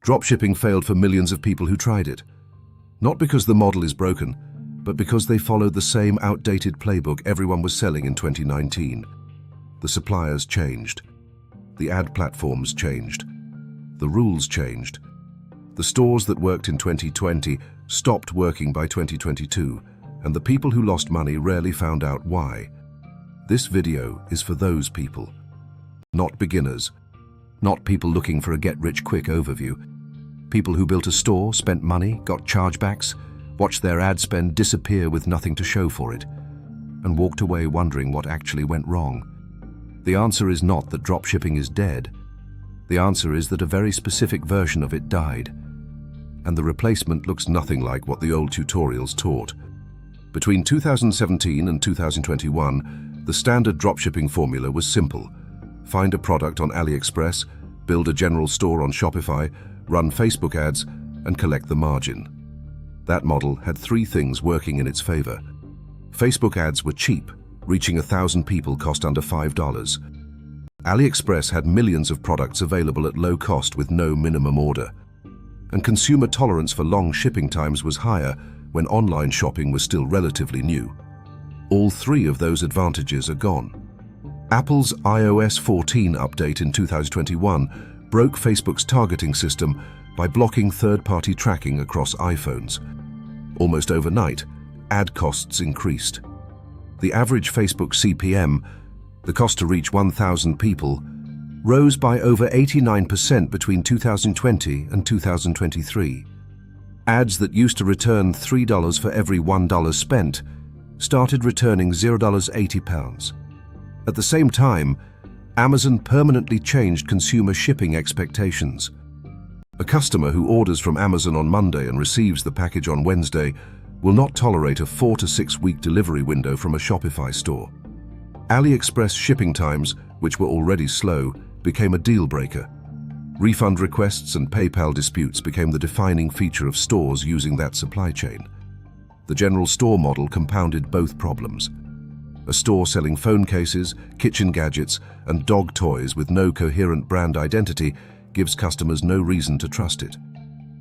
Dropshipping failed for millions of people who tried it. Not because the model is broken, but because they followed the same outdated playbook everyone was selling in 2019. The suppliers changed. The ad platforms changed. The rules changed. The stores that worked in 2020 stopped working by 2022, and the people who lost money rarely found out why. This video is for those people. Not beginners. Not people looking for a get-rich-quick overview. People who built a store, spent money, got chargebacks, watched their ad spend disappear with nothing to show for it, and walked away wondering what actually went wrong. The answer is not that dropshipping is dead. The answer is that a very specific version of it died, and the replacement looks nothing like what the old tutorials taught. Between 2017 and 2021, the standard dropshipping formula was simple. Find a product on AliExpress, build a general store on Shopify, run Facebook ads, and collect the margin. That model had three things working in its favor. Facebook ads were cheap, reaching 1,000 people cost under $5. AliExpress had millions of products available at low cost with no minimum order. And consumer tolerance for long shipping times was higher when online shopping was still relatively new. All three of those advantages are gone. Apple's iOS 14 update in 2021 broke Facebook's targeting system by blocking third-party tracking across iPhones. Almost overnight, ad costs increased. The average Facebook CPM, the cost to reach 1,000 people, rose by over 89% between 2020 and 2023. Ads that used to return $3 for every $1 spent started returning £0.80. At the same time, Amazon permanently changed consumer shipping expectations. A customer who orders from Amazon on Monday and receives the package on Wednesday will not tolerate a 4 to 6 week delivery window from a Shopify store. AliExpress shipping times, which were already slow, became a deal breaker. Refund requests and PayPal disputes became the defining feature of stores using that supply chain. The general store model compounded both problems. A store selling phone cases, kitchen gadgets, and dog toys with no coherent brand identity gives customers no reason to trust it.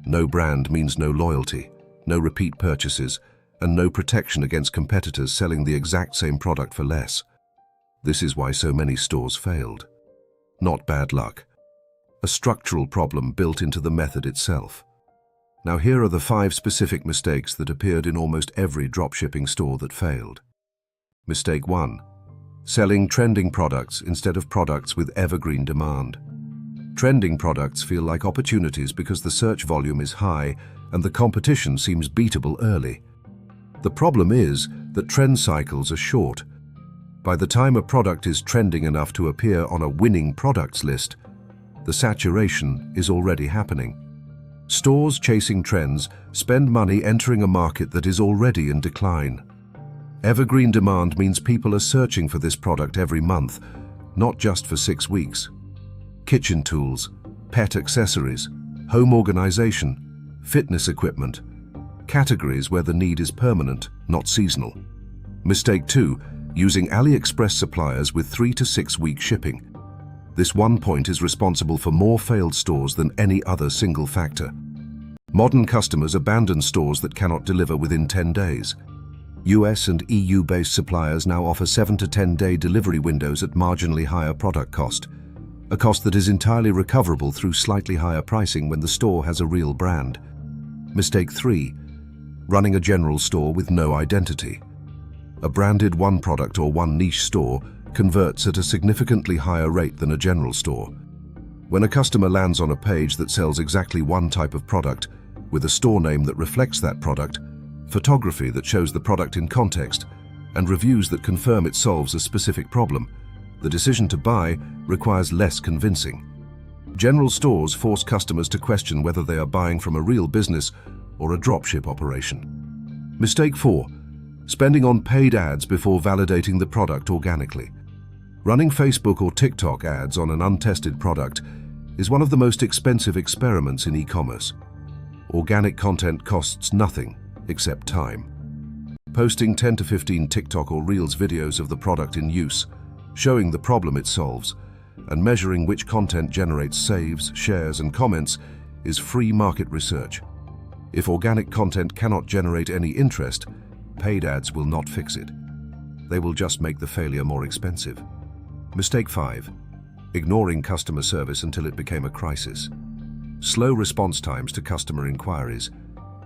No brand means no loyalty, no repeat purchases, and no protection against competitors selling the exact same product for less. This is why so many stores failed. Not bad luck. A structural problem built into the method itself. Now here are the 5 specific mistakes that appeared in almost every dropshipping store that failed. Mistake 1. Selling trending products instead of products with evergreen demand. Trending products feel like opportunities because the search volume is high and the competition seems beatable early. The problem is that trend cycles are short. By the time a product is trending enough to appear on a winning products list, the saturation is already happening. Stores chasing trends spend money entering a market that is already in decline. Evergreen demand means people are searching for this product every month, not just for 6 weeks. Kitchen tools, pet accessories, home organization, fitness equipment, categories where the need is permanent, not seasonal. Mistake 2, using AliExpress suppliers with 3 to 6 week shipping. This one point is responsible for more failed stores than any other single factor. Modern customers abandon stores that cannot deliver within 10 days. US and EU-based suppliers now offer 7 to 10-day delivery windows at marginally higher product cost, a cost that is entirely recoverable through slightly higher pricing when the store has a real brand. Mistake 3. Running a general store with no identity. A branded one product or one niche store converts at a significantly higher rate than a general store. When a customer lands on a page that sells exactly one type of product, with a store name that reflects that product, photography that shows the product in context, and reviews that confirm it solves a specific problem, the decision to buy requires less convincing. General stores force customers to question whether they are buying from a real business or a dropship operation. Mistake 4. Spending on paid ads before validating the product organically. Running Facebook or TikTok ads on an untested product is one of the most expensive experiments in e-commerce. Organic content costs nothing except time. Posting 10 to 15 TikTok or Reels videos of the product in use, showing the problem it solves, and measuring which content generates saves, shares, and comments is free market research. If organic content cannot generate any interest, paid ads will not fix it. They will just make the failure more expensive. Mistake 5. Ignoring customer service until it became a crisis. Slow response times to customer inquiries,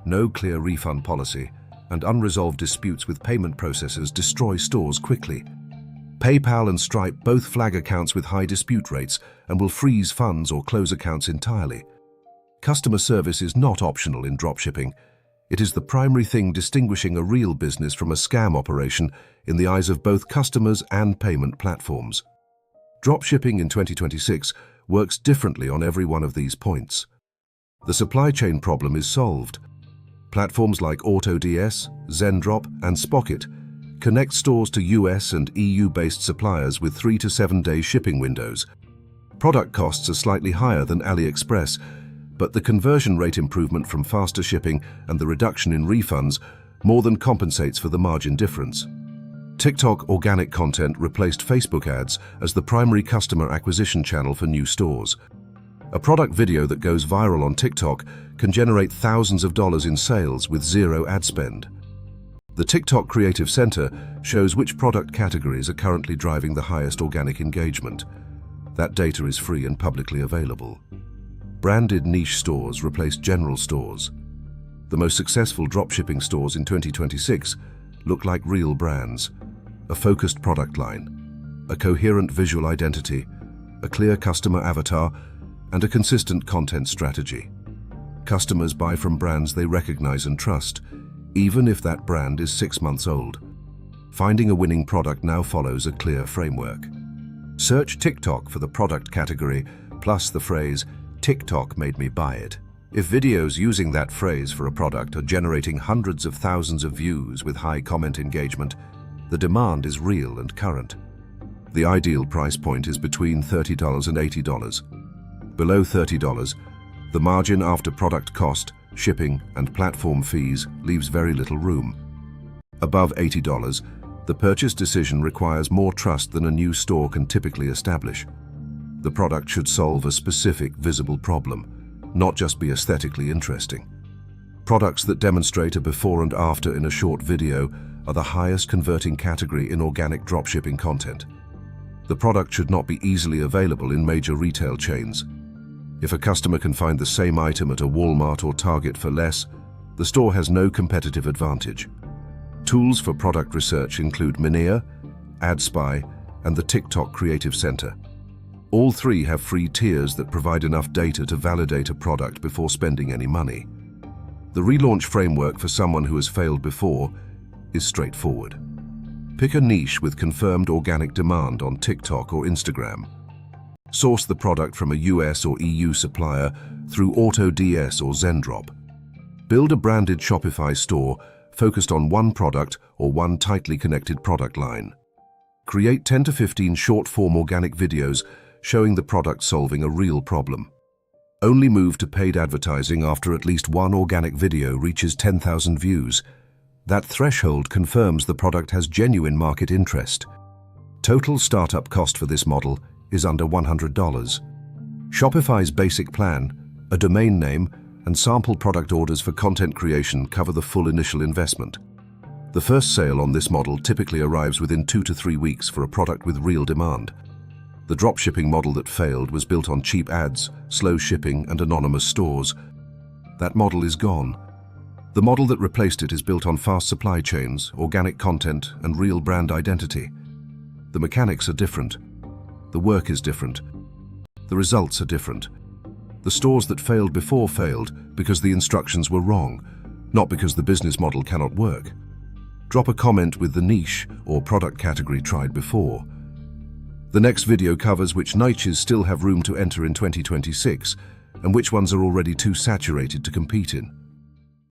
no clear refund policy, and unresolved disputes with payment processors destroy stores quickly. PayPal and Stripe both flag accounts with high dispute rates and will freeze funds or close accounts entirely. Customer service is not optional in dropshipping. It is the primary thing distinguishing a real business from a scam operation in the eyes of both customers and payment platforms. Dropshipping in 2026 works differently on every one of these points. The supply chain problem is solved. Platforms like AutoDS, Zendrop, and Spocket connect stores to US and EU-based suppliers with 3 to 7 day shipping windows. Product costs are slightly higher than AliExpress, but the conversion rate improvement from faster shipping and the reduction in refunds more than compensates for the margin difference. TikTok organic content replaced Facebook ads as the primary customer acquisition channel for new stores. A product video that goes viral on TikTok can generate thousands of dollars in sales with zero ad spend. The TikTok Creative Center shows which product categories are currently driving the highest organic engagement. That data is free and publicly available. Branded niche stores replaced general stores. The most successful dropshipping stores in 2026 look like real brands. A focused product line, a coherent visual identity, a clear customer avatar, and a consistent content strategy. Customers buy from brands they recognize and trust, even if that brand is 6 months old. Finding a winning product now follows a clear framework. Search TikTok for the product category, plus the phrase, "TikTok made me buy it." If videos using that phrase for a product are generating hundreds of thousands of views with high comment engagement, the demand is real and current. The ideal price point is between $30 and $80. Below $30, the margin after product cost, shipping, and platform fees leaves very little room. Above $80, the purchase decision requires more trust than a new store can typically establish. The product should solve a specific, visible problem, not just be aesthetically interesting. Products that demonstrate a before and after in a short video are the highest converting category in organic dropshipping content. The product should not be easily available in major retail chains. If a customer can find the same item at a Walmart or Target for less, the store has no competitive advantage. Tools for product research include Minea, AdSpy, and the TikTok Creative Center. All three have free tiers that provide enough data to validate a product before spending any money. The relaunch framework for someone who has failed before is straightforward. Pick a niche with confirmed organic demand on TikTok or Instagram. Source the product from a US or EU supplier through AutoDS or Zendrop. Build a branded Shopify store focused on one product or one tightly connected product line. Create 10 to 15 short-form organic videos showing the product solving a real problem. Only move to paid advertising after at least one organic video reaches 10,000 views. That threshold confirms the product has genuine market interest. Total startup cost for this model is under $100. Shopify's basic plan, a domain name, and sample product orders for content creation cover the full initial investment. The first sale on this model typically arrives within 2 to 3 weeks for a product with real demand. The dropshipping model that failed was built on cheap ads, slow shipping, and anonymous stores. That model is gone. The model that replaced it is built on fast supply chains, organic content, and real brand identity. The mechanics are different. The work is different. The results are different. The stores that failed before failed because the instructions were wrong, not because the business model cannot work. Drop a comment with the niche or product category tried before. The next video covers which niches still have room to enter in 2026 and which ones are already too saturated to compete in.